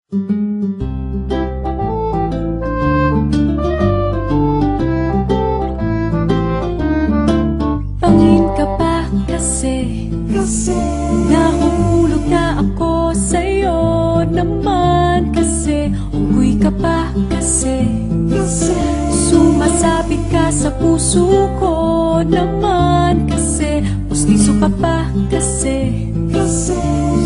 Pangin ka pa kasi nahuhulog na ako sa'yo naman kasi unggoy ka pa kasi sumasabit ka sa puso ko naman kasi pustiso ka pa kasi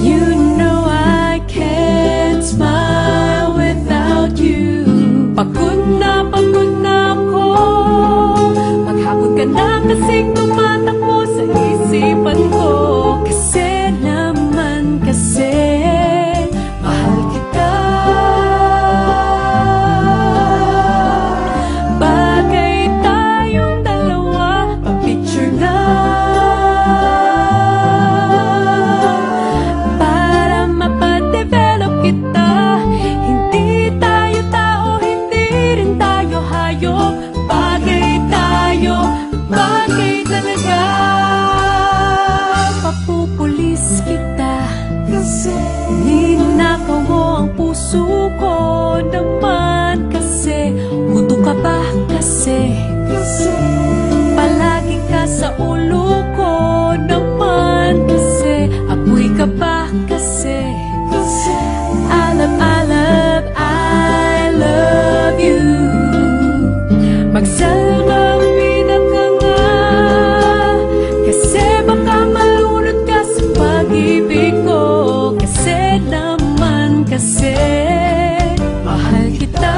you know I can't smile without you. Pagod na ako, maghapon ka na kasing tumatakbo sa isipan ko. Kasi naman kasi mahal kita. Bagay tayong dalawa, pa-picture na para mapadevelop kita. Hindi tayo tao, hindi rin tayo hayop. Bagay tayo, bagay talaga. Papupulis kita ninakaw mo ang puso ko naman kasi buto ka pa kasi palagi ka sa ulo ko naman kasi apoy ka pa kasi I love you. Magsalubida ka nga kasi baka malunod ka sa pag-ibig ko. Kasi naman kasi mahal kita.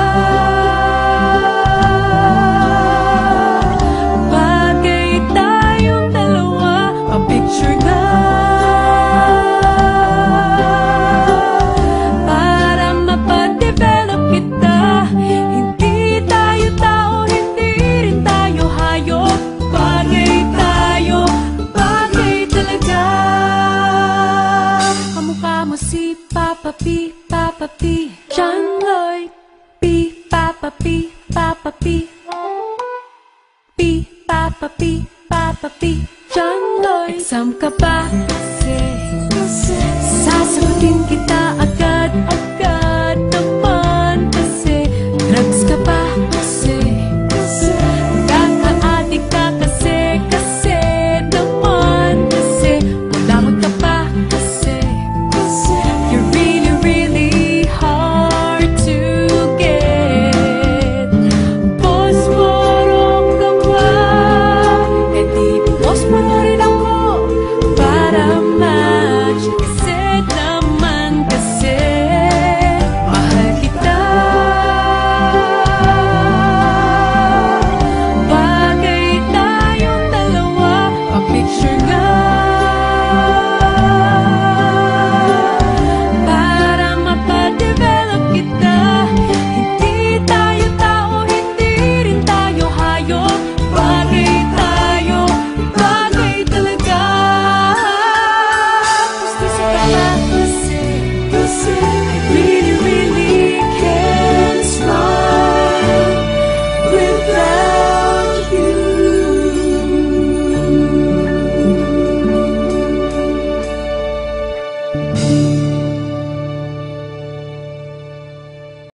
Bagay tayong dalawa, pa-picture na para mapadevelop kita. Hindi tayo tao, hindi rin tayo hayop. Bagay tayo, bagay talaga. Kamukha mo si Papa P, Papa P, John Lloyd P, Papa P, Papa P, P, Papa P, Papa P, John Lloyd. Exam ka ba kasi sasagutin kita agad-agad naman kasi drugs ka ba kasi kaka-adik ka kasi naman kasi malamot ka pa kasi you're really, really hard to get. Posporong ka ba? E di posporo rin ako para match kasi